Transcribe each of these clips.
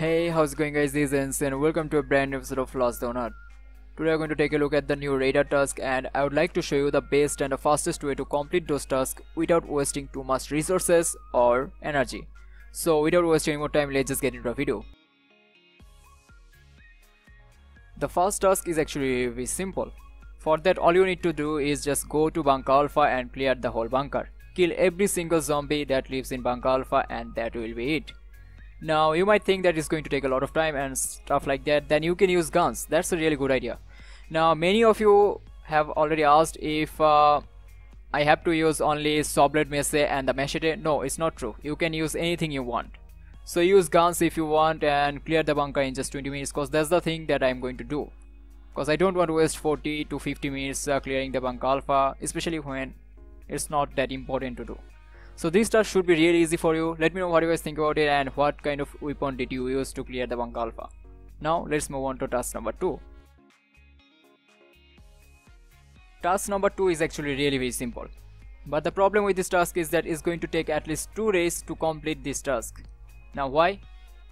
Hey, how's it going guys, this is Ence and welcome to a brand new episode of Lost on Earth. Today we're going to take a look at the new radar task and I would like to show you the best and the fastest way to complete those tasks without wasting too much resources or energy. So without wasting any more time, let's just get into the video. The first task is actually very simple. For that, all you need to do is just go to Bunker Alpha and clear the whole bunker. Kill every single zombie that lives in Bunker Alpha and that will be it. Now you might think that it's going to take a lot of time and stuff like that, then you can use guns. That's a really good idea. Now many of you have already asked if I have to use only saw blade mace and the machete. No, it's not true. You can use anything you want. So use guns if you want and clear the bunker in just 20 minutes because that's the thing that I'm going to do. Because I don't want to waste 40 to 50 minutes clearing the Bunker Alpha, especially when it's not that important to do. So this task should be really easy for you. Let me know what you guys think about it and what kind of weapon did you use to clear the Bunker Alpha. Now let's move on to task number 2. Task number 2 is actually really very simple. But the problem with this task is that it's going to take at least 2 days to complete this task. Now why?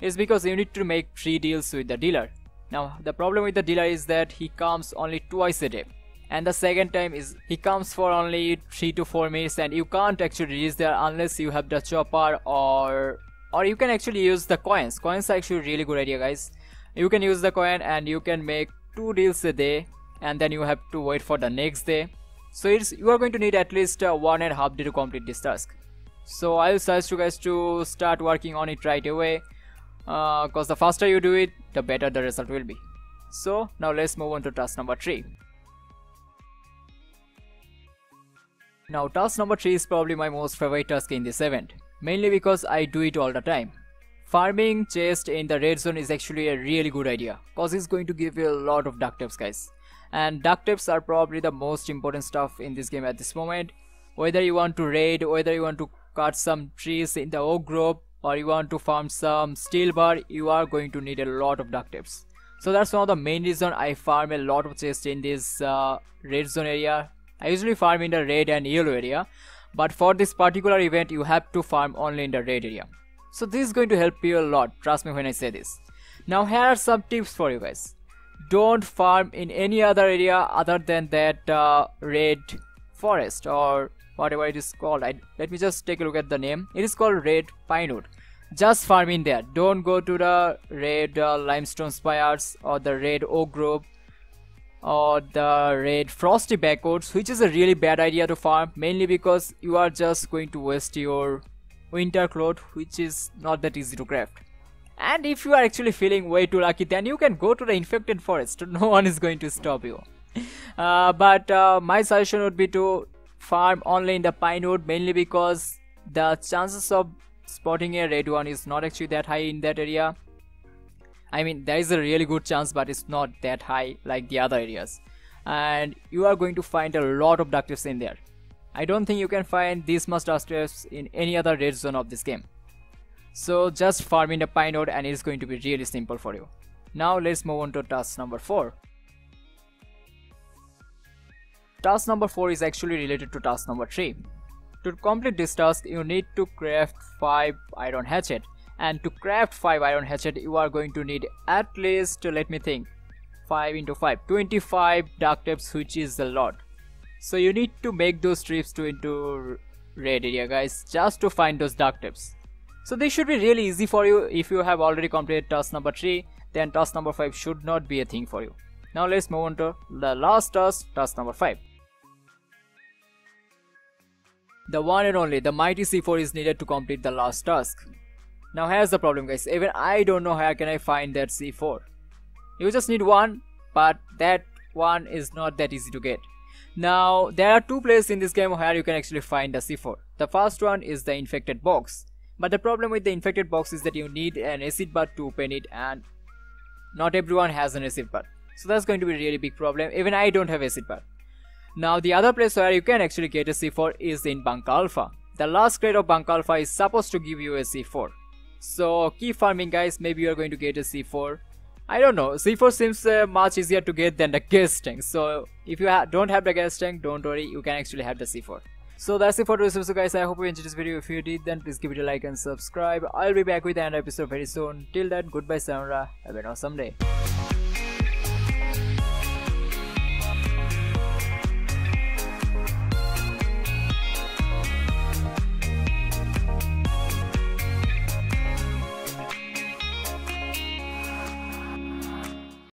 It's because you need to make 3 deals with the dealer. Now the problem with the dealer is that he comes only twice a day. And the second time is he comes for only 3 to 4 minutes and you can't actually reach there unless you have the chopper or you can actually use the coins. Coins are actually a really good idea, guys. You can use the coin and you can make 2 deals a day and then you have to wait for the next day. So you are going to need at least 1.5 day to complete this task. So I will suggest you guys to start working on it right away because the faster you do it, the better the result will be. So now let's move on to task number 3. Now task number 3 is probably my most favorite task in this event, mainly because I do it all the time. Farming chest in the red zone is actually a really good idea cause it's going to give you a lot of duct tapes, guys. And duct tapes are probably the most important stuff in this game at this moment. Whether you want to raid, whether you want to cut some trees in the oak grove or you want to farm some steel bar, you are going to need a lot of duct tapes. So that's one of the main reason I farm a lot of chests in this red zone area. I usually farm in the red and yellow area, but for this particular event you have to farm only in the red area. So this is going to help you a lot, trust me when I say this. Now here are some tips for you guys. Don't farm in any other area other than that red forest or whatever it is called. Let me just take a look at the name. It is called Red Pinewood. Just farm in there. Don't go to the red limestone spires or the red oak grove or the red frosty backwoods, which is a really bad idea to farm, mainly because you are just going to waste your winter cloth, which is not that easy to craft. And if you are actually feeling way too lucky, then you can go to the infected forest. No one is going to stop you. But my suggestion would be to farm only in the pinewood, mainly because the chances of spotting a red one is not actually that high in that area. I mean, there is a really good chance, but it's not that high like the other areas. And you are going to find a lot of duct tapes in there. I don't think you can find this much duct tapes in any other red zone of this game. So just farm in the pinewood and it's going to be really simple for you. Now let's move on to task number 4. Task number 4 is actually related to task number 3. To complete this task, you need to craft 5 iron hatchet. And to craft 5 iron hatchet, you are going to need at least, let me think, 5 into 5, 25 duct tapes, which is a lot. So you need to make those trips into red area, guys, just to find those duct tapes. So this should be really easy for you. If you have already completed task number 3, then task number 5 should not be a thing for you. Now let's move on to the last task, task number 5. The one and only, the mighty C4 is needed to complete the last task. Now here's the problem, guys. Even I don't know where can I find that C4. You just need one, but that one is not that easy to get. Now there are 2 places in this game where you can actually find the C4. The first one is the infected box. But the problem with the infected box is that you need an acid bath to open it and not everyone has an acid bath. So that's going to be a really big problem. Even I don't have acid bath. Now the other place where you can actually get a C4 is in Bunker Alpha. The last crate of Bunker Alpha is supposed to give you a C4. So keep farming, guys, maybe you are going to get a C4. I don't know, C4 seems much easier to get than the gas tank. So if you don't have the gas tank, don't worry, you can actually have the C4. So that's it for today's episode, guys. I hope you enjoyed this video. If you did, then please give it a like and subscribe. I'll be back with another episode very soon. Till then, goodbye, Samra. Have an awesome day.